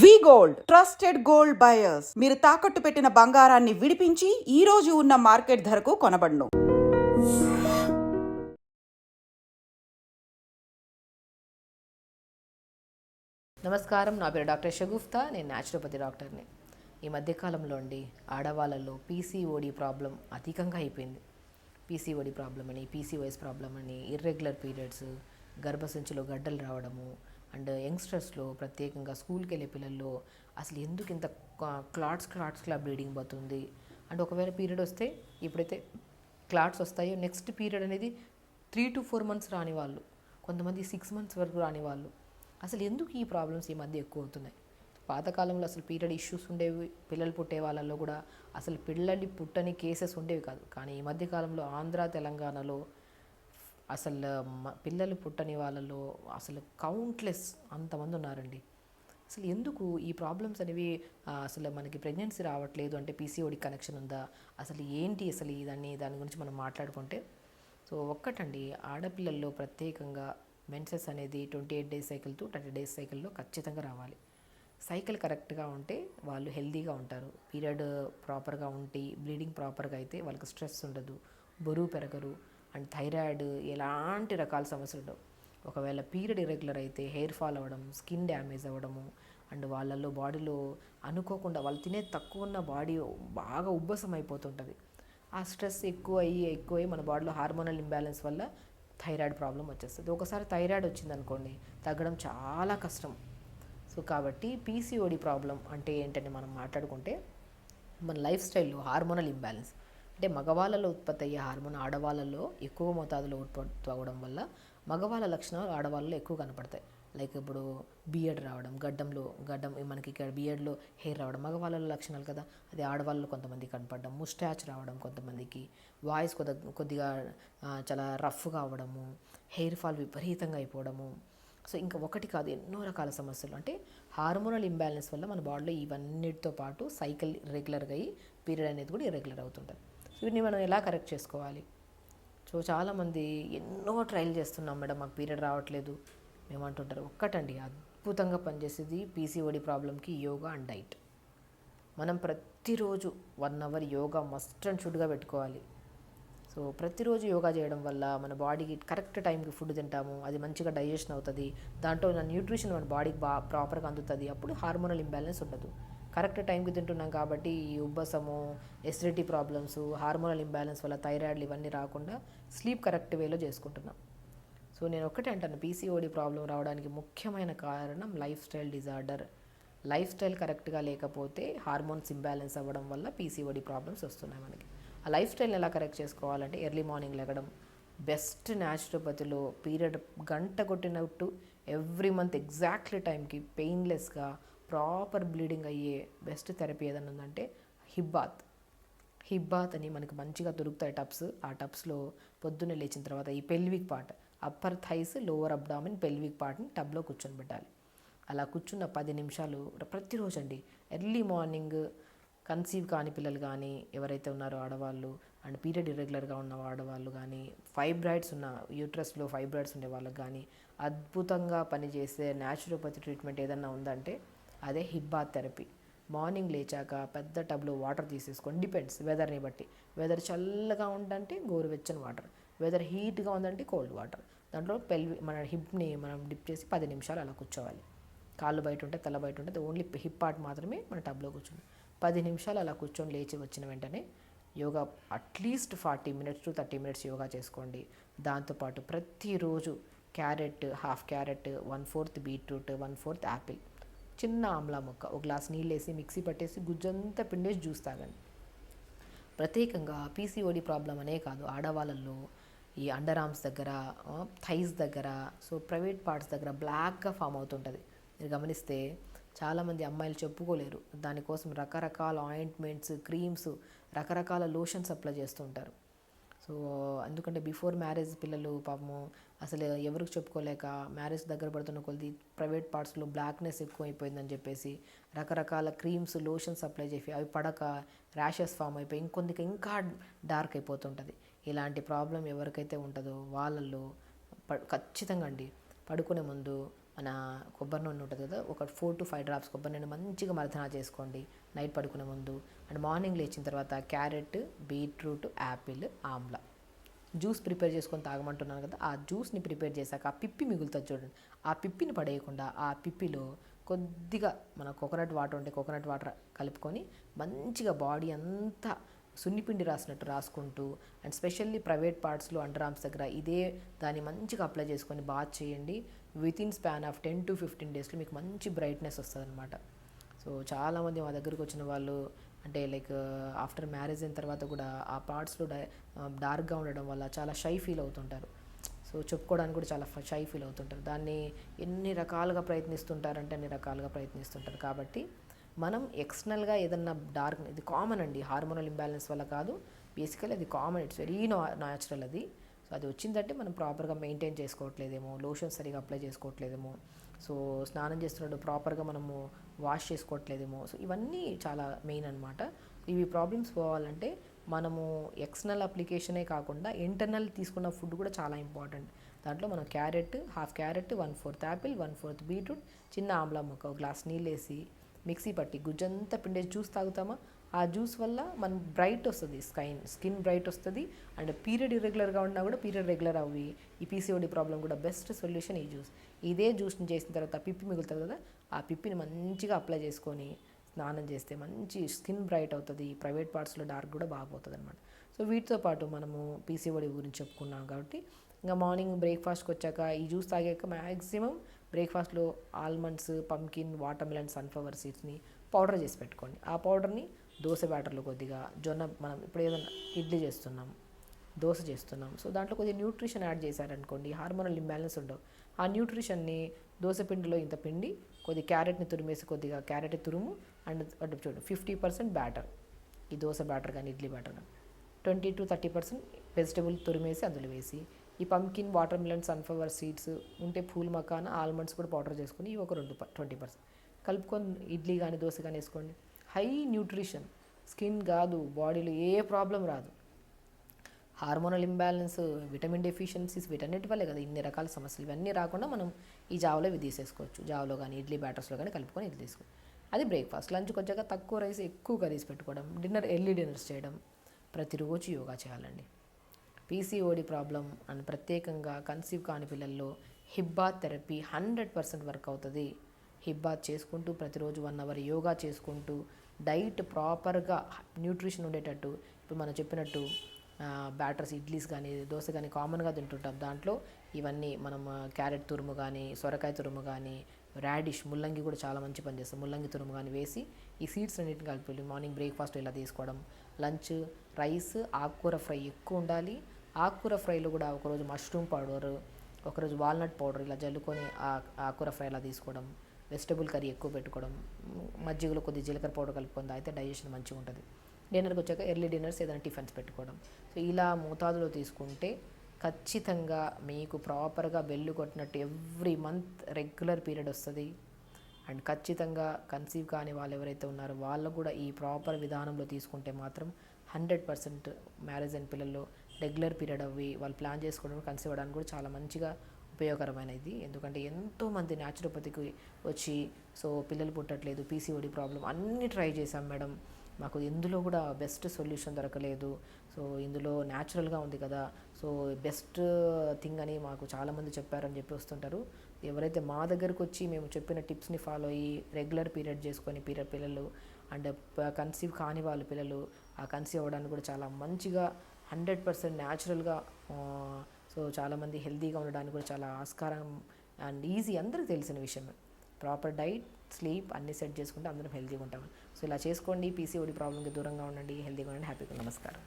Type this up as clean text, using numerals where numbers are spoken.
వి gold trusted gold buyers. మీరు తాకట్టు పెట్టిన బంగారాన్ని విడిపించి ఈ రోజు ఉన్న మార్కెట్ ధరకు కొనబడును. నమస్కారం, నా పేరు డాక్టర్ షగుఫ్తా. నేను న్యాచురోపతి డాక్టర్ని. ఈ మధ్యకాలంలో ఆడవాళ్ళలో పీసీఓడి ప్రాబ్లం అధికంగా అయిపోయింది. పీసీఓడి ప్రాబ్లం అని, పీసీఓఎస్ ప్రాబ్లం అని, ఇర్రెగ్యులర్ పీరియడ్స్, గర్భసంచిలో గడ్డలు రావడము, అండ్ యంగ్స్టర్స్లో ప్రత్యేకంగా స్కూల్కి వెళ్ళే పిల్లల్లో అసలు ఎందుకు ఇంత క్లాట్స్లా బ్లీడింగ్ పోతుంది. అండ్ ఒకవేళ పీరియడ్ వస్తే, ఇప్పుడైతే క్లాట్స్ వస్తాయో నెక్స్ట్ పీరియడ్ అనేది 3 to 4 months రాని వాళ్ళు, కొంతమంది 6 months వరకు రాని వాళ్ళు. అసలు ఎందుకు ఈ ప్రాబ్లమ్స్ ఈ మధ్య ఎక్కువ అవుతున్నాయి? పాతకాలంలో అసలు పీరియడ్ ఇష్యూస్ ఉండేవి, పిల్లలు పుట్టే వాళ్ళల్లో కూడా అసలు పిల్లలు పుట్టని కేసెస్ ఉండేవి కాదు. కానీ ఈ మధ్యకాలంలో ఆంధ్ర, తెలంగాణలో అసలు పిల్లలు పుట్టని వాళ్ళలో అసలు కౌంట్లెస్ అంతమంది ఉన్నారండి. అసలు ఎందుకు ఈ ప్రాబ్లమ్స్ అనేవి? అసలు మనకి ప్రెగ్నెన్సీ రావట్లేదు అంటే పీసీఓడి కనెక్షన్ ఉందా? అసలు ఏంటి అసలు దాని గురించి మనం మాట్లాడుకుంటే, సో ఒక్కటండి, ఆడపిల్లల్లో ప్రత్యేకంగా మెన్సెస్ అనేది 28 days సైకిల్ టు 30 days సైకిల్లో ఖచ్చితంగా రావాలి. సైకిల్ కరెక్ట్గా ఉంటే వాళ్ళు హెల్తీగా ఉంటారు. పీరియడ్ ప్రాపర్గా ఉంటే, బ్లీడింగ్ ప్రాపర్గా అయితే వాళ్ళకి స్ట్రెస్ ఉండదు, బరువు పెరగరు, అండ్ థైరాయిడ్ ఎలాంటి రకాల సమస్యలు ఉండవు. ఒకవేళ పీరియడ్ ఇర్రెగ్యులర్ అయితే హెయిర్ ఫాల్ అవ్వడం, స్కిన్ డ్యామేజ్ అవ్వడము, అండ్ వాళ్ళల్లో బాడీలో అనుకోకుండా వాళ్ళు తినే తక్కువ ఉన్న బాడీ బాగా ఉబ్బసం అయిపోతుంటుంది. ఆ స్ట్రెస్ ఎక్కువై మన బాడీలో హార్మోనల్ ఇంబ్యాలెన్స్ వల్ల థైరాయిడ్ ప్రాబ్లం వచ్చేస్తుంది. ఒకసారి థైరాయిడ్ వచ్చిందనుకోండి, తగ్గడం చాలా కష్టం. సో కాబట్టి పీసీఓడి ప్రాబ్లం అంటే ఏంటని మనం మాట్లాడుకుంటే, మన లైఫ్ స్టైల్లో హార్మోనల్ ఇంబ్యాలెన్స్ అంటే మగవాళ్ళలో ఉత్పత్తి అయ్యే హార్మోన్ ఆడవాళ్ళలో ఎక్కువ మోతాదులో ఉత్పత్తి అవ్వడం వల్ల మగవాళ్ళ లక్షణాలు ఆడవాళ్ళలో ఎక్కువ కనపడతాయి. లైక్ ఇప్పుడు బియర్డ్ రావడం, గడ్డం మనకి ఇక్కడ బియర్డ్లో హెయిర్ రావడం మగవాళ్ళలో లక్షణాలు కదా. అది ఆడవాళ్ళలో కొంతమంది కనపడడం, ముస్టాచ్ రావడం, కొంతమందికి వాయిస్ కొద్దిగా చాలా రఫ్గా అవ్వడము, హెయిర్ ఫాల్ విపరీతంగా అయిపోవడము. సో ఇంకా ఒకటి కాదు, ఎన్నో రకాల సమస్యలు. అంటే హార్మోనల్ ఇంబ్యాలెన్స్ వల్ల మన బాడీలో ఇవన్నిటితో పాటు సైకిల్ ఇర్రెగ్యులర్గా అయ్యి పీరియడ్ అనేది కూడా ఇర్రెగ్యులర్ అవుతుంటుంది. సో వీటిని మనం ఎలా కరెక్ట్ చేసుకోవాలి? సో చాలామంది ఎన్నో ట్రయల్ చేస్తున్నాం మేడం, మాకు పీరియడ్ రావట్లేదు మేమంటుంటారు. ఒక్కటండి, అద్భుతంగా పనిచేసేది పీసీఓడి ప్రాబ్లంకి యోగా అండ్ డైట్. మనం ప్రతిరోజు 1 hour యోగా మస్ట్ అండ్ షుడ్గా పెట్టుకోవాలి. సో ప్రతిరోజు యోగా చేయడం వల్ల మన బాడీకి కరెక్ట్ టైంకి ఫుడ్ తింటాము, అది మంచిగా డైజెషన్ అవుతుంది, దాంట్లో ఉన్న న్యూట్రిషన్ మన బాడీకి ప్రాపర్గా అందుతుంది. అప్పుడు హార్మోనల్ ఇంబ్యాలెన్స్ ఉండదు. కరెక్ట్ టైంకి తింటున్నాం కాబట్టి ఈ ఉబ్బసము, ఎసిడిటీ ప్రాబ్లమ్స్, హార్మోనల్ ఇంబ్యాలెన్స్ వల్ల థైరాయిడ్లు ఇవన్నీ రాకుండా స్లీప్ కరెక్ట్ వేలో చేసుకుంటున్నాం. సో నేను ఒక్కటే అంటాను, పీసీఓడి ప్రాబ్లం రావడానికి ముఖ్యమైన కారణం life style disorder. Life style కరెక్ట్గా లేకపోతే హార్మోన్స్ ఇంబ్యాలెన్స్ అవ్వడం వల్ల పీసీఓడి ప్రాబ్లమ్స్ వస్తున్నాయి మనకి. ఆ లైఫ్ స్టైల్ని ఎలా కరెక్ట్ చేసుకోవాలంటే, ఎర్లీ మార్నింగ్ లెగడం, బెస్ట్ న్యాచురోపతిలో పీరియడ్ గంట కొట్టినట్టు ఎవ్రీ మంత్ ఎగ్జాక్ట్లీ టైంకి పెయిన్లెస్గా ప్రాపర్ బ్లీడింగ్ అయ్యే బెస్ట్ థెరపీ ఏదైనా ఉందంటే హిప్ బాత్ అని మనకు మంచిగా దొరుకుతాయి టబ్స్. ఆ టబ్స్లో పొద్దున్నే లేచిన తర్వాత ఈ pelvic part, upper thighs, lower abdomen, pelvic పార్ట్ని టబ్లో కూర్చొని పెట్టాలి. అలా కూర్చున్న 10 నిమిషాలు ప్రతిరోజు అండి. ఎర్లీ మార్నింగ్ కన్సీవ్ కాని పిల్లలు కానీ, ఎవరైతే ఉన్నారో ఆడవాళ్ళు, అండ్ పీరియడ్ ఇర్రెగ్యులర్గా ఉన్న ఆడవాళ్ళు కానీ, ఫైబ్రాయిడ్స్ ఉన్న యూట్రస్లో ఫైబ్రాయిడ్స్ ఉండే వాళ్ళకి కానీ అద్భుతంగా పనిచేసే న్యాచురోపతి ట్రీట్మెంట్ ఏదన్నా ఉందంటే అదే హిప్ బాత్ థెరపీ. మార్నింగ్ లేచాక పెద్ద టబ్లో వాటర్ తీసేసుకోండి. డిపెండ్స్ వెదర్ని బట్టి. వెదర్ చల్లగా ఉందంటే గోరువెచ్చని వాటర్, వెదర్ హీట్గా ఉందంటే కోల్డ్ వాటర్. దాంట్లో మన హిప్ని మనం డిప్ చేసి 10 నిమిషాలు అలా కూర్చోవాలి. కాళ్ళు బయట ఉంటే, తల బయట ఉంటే, ఓన్లీ హిప్ పార్ట్ మాత్రమే మన టబ్లో కూర్చోండి. 10 నిమిషాలు అలా కూర్చొని లేచి వచ్చిన వెంటనే yoga at least 40 minutes to 30 minutes yoga చేసుకోండి. దాంతోపాటు ప్రతిరోజు carrot, half carrot, 1/4 beetroot, 1/4 Apple, చిన్న ఆమ్లా ముక్క, ఒక గ్లాస్ నీళ్ళు వేసి మిక్సీ పట్టేసి గుజ్జంతా పిండేసి జ్యూస్ తాగండి. ప్రత్యేకంగా పీసీఓడి ప్రాబ్లం అనే కాదు, ఆడవాళ్ళల్లో ఈ అండర్ ఆర్మ్స్ దగ్గర, థైస్ దగ్గర, సో ప్రైవేట్ పార్ట్స్ దగ్గర బ్లాక్గా ఫామ్ అవుతుంటుంది. మీరు గమనిస్తే చాలామంది అమ్మాయిలు చెప్పుకోలేరు, దానికోసం రకరకాల ఆయింట్మెంట్స్, క్రీమ్స్, రకరకాల లోషన్స్ అప్లై చేస్తూ ఉంటారు. సో ఎందుకంటే బిఫోర్ మ్యారేజ్ పిల్లలు పాపము అసలు ఎవరికి చెప్పుకోలేక మ్యారేజ్ దగ్గర పడుతున్న కొద్ది ప్రైవేట్ పార్ట్స్లో బ్లాక్నెస్ ఎక్కువ అయిపోయిందని చెప్పేసి రకరకాల క్రీమ్స్, లోషన్స్ అప్లై చేసి అవి పడక ర్యాషెస్ ఫామ్ అయిపోయి ఇంకొందికి ఇంకా డార్క్ అయిపోతుంటుంది. ఇలాంటి ప్రాబ్లం ఎవరికైతే ఉంటుందో వాళ్ళల్లో ఖచ్చితంగా అండి పడుకునే ముందు మన కొబ్బరి నూనె ఉంటుంది కదా, ఒక 4 to 5 డ్రాప్స్ కొబ్బరి నూనె మంచిగా మర్దనా చేసుకోండి నైట్ పడుకునే ముందు. అండ్ మార్నింగ్ లేచిన తర్వాత carrot, beetroot, Apple, Amla juice prepare చేసుకొని తాగమంటున్నాను కదా, ఆ జ్యూస్ని ప్రిపేర్ చేశాక ఆ పిప్పి మిగులుతుంది చూడండి, ఆ పిప్పిని పడేయకుండా ఆ పిప్పిలో కొద్దిగా మన కోకోనట్ వాటర్ ఉంటే కోకోనట్ వాటర్ కలుపుకొని మంచిగా బాడీ అంతా సున్నిపిండి రాసినట్టు రాసుకుంటూ, అండ్ స్పెషల్లీ ప్రైవేట్ పార్ట్స్లో అండర్ ఆర్మ్స్ దగ్గర ఇదే దాన్ని మంచిగా అప్లై చేసుకొని బాత్ చేయండి. వితిన్ స్పాన్ ఆఫ్ 10 to 15 డేస్లో మీకు మంచి బ్రైట్నెస్ వస్తుంది అనమాట. సో చాలామంది మా దగ్గరకు వచ్చిన వాళ్ళు అంటే లైక్ ఆఫ్టర్ మ్యారేజ్ అయిన తర్వాత కూడా ఆ పార్ట్స్లో డార్క్గా ఉండడం వల్ల చాలా షై ఫీల్ అవుతుంటారు. సో చెప్పుకోవడానికి కూడా చాలా షై ఫీల్ అవుతుంటారు. దాన్ని ఎన్ని రకాలుగా ప్రయత్నిస్తుంటారంటే అన్ని రకాలుగా ప్రయత్నిస్తుంటారు. కాబట్టి మనం ఎక్స్టర్నల్గా ఏదన్నా డార్క్, ఇది కామన్ అండి, హార్మోనల్ ఇంబ్యాలెన్స్ వల్ల కాదు, బేసికలీ అది కామన్, ఇట్స్ వెరీ న్యాచురల్ అది. సో అది వచ్చిందంటే మనం ప్రాపర్గా మెయింటైన్ చేసుకోవట్లేదేమో, లోషన్ సరిగా అప్లై చేసుకోవట్లేదేమో, సో స్నానం చేస్తున్నప్పుడు ప్రాపర్గా మనము వాష్ చేసుకోవట్లేదేమో. సో ఇవన్నీ చాలా మెయిన్ అనమాట. ఇవి ప్రాబ్లమ్స్ పోవాలంటే మనము ఎక్స్టర్నల్ అప్లికేషనే కాకుండా ఇంటర్నల్ తీసుకున్న ఫుడ్ కూడా చాలా ఇంపార్టెంట్. దాంట్లో మనం carrot, half carrot, 1/4 Apple, 1/4 beetroot, చిన్న ఆమ్లా ముక్క, ఒక గ్లాస్ నీళ్ళు వేసి మిక్సీ పట్టి గుజ్జంతా పిండేసి జ్యూస్ తాగుతామా, ఆ జ్యూస్ వల్ల మన బ్రైట్ వస్తుంది, స్కిన్ బ్రైట్ వస్తుంది. అండ్ పీరియడ్ ఇర్రెగ్యులర్గా ఉన్నా కూడా పీరియడ్ రెగ్యులర్ అవి ఈ పీసీఓడి ప్రాబ్లం కూడా బెస్ట్ సొల్యూషన్ ఈ జ్యూస్. ఇదే జ్యూస్ని చేసిన తర్వాత పిప్పి మిగులుతుంది కదా, ఆ పిప్పిని మంచిగా అప్లై చేసుకొని స్నానం చేస్తే మంచి స్కిన్ బ్రైట్ అవుతుంది, ప్రైవేట్ పార్ట్స్లో డార్క్ కూడా బాగుపోతుంది అనమాట. సో వీటితో పాటు మనము పీసీఓడి గురించి చెప్పుకున్నాం కాబట్టి ఇంకా మార్నింగ్ బ్రేక్ఫాస్ట్కి వచ్చాక ఈ జ్యూస్ తాగాక మ్యాక్సిమం బ్రేక్ఫాస్ట్లో ఆల్మండ్స్, పంకిన్, వాటర్మెలన్, సన్ఫ్లవర్ సీడ్స్ని పౌడర్ చేసి పెట్టుకోండి. ఆ పౌడర్ని దోశ బ్యాటర్లో కొద్దిగా జొన్న, మనం ఇప్పుడు ఏదైనా ఇడ్లీ చేస్తున్నాం, దోశ చేస్తున్నాం, సో దాంట్లో కొద్దిగా న్యూట్రిషన్ యాడ్ చేశారనుకోండి, హార్మోనల్ ఇంబ్యాలెన్స్ ఉండవు. ఆ న్యూట్రిషన్ని దోశ పిండిలో ఇంత పిండి, కొద్ది క్యారెట్ని తురిమేసి కొద్దిగా క్యారెట్ తురుము, అండ్ అటు చూడండి 50% బ్యాటర్, ఈ దోశ బ్యాటర్ కానీ ఇడ్లీ బ్యాటర్ కానీ 20 to 30% వెజిటబుల్ తురిమేసి అందులో వేసి, ఈ పంకిన్, వాటర్మెలన్, సన్ఫ్లవర్ సీడ్స్ ఉంటే పూల్ మకాన, ఆల్మండ్స్ కూడా పౌడర్ చేసుకొని ఇవి ఒక 20% కలుపుకొని ఇడ్లీ కానీ దోశ కానీ వేసుకోండి. హై న్యూట్రిషన్, స్కిన్ కాదు బాడీలో ఏ ప్రాబ్లం రాదు. హార్మోనల్ ఇంబ్యాలెన్స్, విటమిన్ డెఫిషియన్సీస్, వీటన్నిటి వల్లే కదా ఇన్ని రకాల సమస్యలు. ఇవన్నీ రాకుండా మనం ఈ జావలో ఇవి తీసేసుకోవచ్చు. జావలో కానీ ఇడ్లీ బ్యాటర్స్లో కానీ కలుపుకొని ఇది తీసుకోవచ్చు. అది బ్రేక్ఫాస్ట్. లంచ్కి వచ్చాక తక్కువ రైస్ ఎక్కువ కర్రీస్ పెట్టుకోవడం, డిన్నర్ ఎర్లీ డిన్నర్స్ చేయడం, ప్రతిరోజు యోగా చేయాలండి. పీసీఓడి ప్రాబ్లం అండ్ ప్రత్యేకంగా కన్సీవ్ కాని పిల్లల్లో హిబ్బాత్ థెరపీ 100% వర్క్ అవుతుంది. హిబ్బాత్ చేసుకుంటూ ప్రతిరోజు 1 hour యోగా చేసుకుంటూ డైట్ ప్రాపర్గా న్యూట్రిషన్ ఉండేటట్టు, ఇప్పుడు మనం చెప్పినట్టు బ్యాటర్స్, ఇడ్లీస్ కానీ దోశ కానీ కామన్గా తింటుంటాం. దాంట్లో ఇవన్నీ మనం క్యారెట్ తురుము కానీ, సొరకాయ తురుము కానీ, రాడిష్, ముల్లంగి కూడా చాలా మంచి పని చేస్తాం, ముల్లంగి తురుము కానీ వేసి ఈ సీడ్స్ అన్నింటిని కలిపి మార్నింగ్ బ్రేక్ఫాస్ట్ ఇలా తీసుకోవడం. లంచ్ రైస్, ఆకుకూర ఫ్రై ఎక్కువ ఉండాలి. ఆకుకూర ఫ్రైలో కూడా ఒకరోజు మష్రూమ్ పౌడర్, ఒకరోజు వాల్నట్ పౌడర్ ఇలా జల్లుకొని ఆకుకూర ఫ్రై ఇలా తీసుకోవడం. వెజిటబుల్ కర్రీ ఎక్కువ పెట్టుకోవడం, మజ్జిగలో కొద్ది జీలకర్ర పౌడర్ కలుపుకొని తాగితే డైజెషన్ మంచిగా ఉంటుంది. డిన్నర్కి వచ్చాక ఎర్లీ డిన్నర్స్ ఏదైనా టిఫిన్స్ పెట్టుకోవడం. సో ఇలా మోతాదులో తీసుకుంటే ఖచ్చితంగా మీకు ప్రాపర్గా బెల్లు కొట్టినట్టు ఎవ్రీ మంత్ రెగ్యులర్ పీరియడ్ వస్తుంది. అండ్ ఖచ్చితంగా కన్సీవ్ కాని వాళ్ళు ఎవరైతే ఉన్నారో వాళ్ళు కూడా ఈ ప్రాపర్ విధానంలో తీసుకుంటే మాత్రం 100% మ్యారేజ్ అయిన పిల్లల్లో రెగ్యులర్ పీరియడ్ అవి వాళ్ళు ప్లాన్ చేసుకోవడం, కన్సీవ్ అవ్వడానికి కూడా చాలా మంచిగా ఉపయోగకరమైనది. ఎందుకంటే ఎంతోమంది న్యాచురోపతికి వచ్చి సో పిల్లలు పుట్టట్లేదు, పీసీఓడి ప్రాబ్లం అన్నీ ట్రై చేశాం మేడం, మాకు ఇందులో కూడా బెస్ట్ సొల్యూషన్ దొరకలేదు, సో ఇందులో న్యాచురల్గా ఉంది కదా, సో బెస్ట్ థింగ్ అని మాకు చాలామంది చెప్పారని చెప్పి వస్తుంటారు. ఎవరైతే మా దగ్గరకు వచ్చి మేము చెప్పిన టిప్స్ని ఫాలో అయ్యి రెగ్యులర్ పీరియడ్ చేసుకొని పిల్లలు అండ్ కన్సీవ్ కాని వాళ్ళ పిల్లలు ఆ కన్సీవ్ అవ్వడానికి కూడా చాలా మంచిగా 100% న్యాచురల్గా, సో చాలామంది హెల్తీగా ఉండడానికి కూడా చాలా ఆస్కారం అండ్ ఈజీ, అందరికీ తెలిసిన విషయమే. ప్రాపర్ డైట్, స్లీప్ అన్నీ సెట్ చేసుకుంటే అందరం హెల్తీగా ఉంటాం. సో ఇలా చేసుకోండి, పీసీఓడి ప్రాబ్లంకి దూరంగా ఉండండి, హెల్తీగా ఉండండి. హ్యాపీగా. నమస్కారం.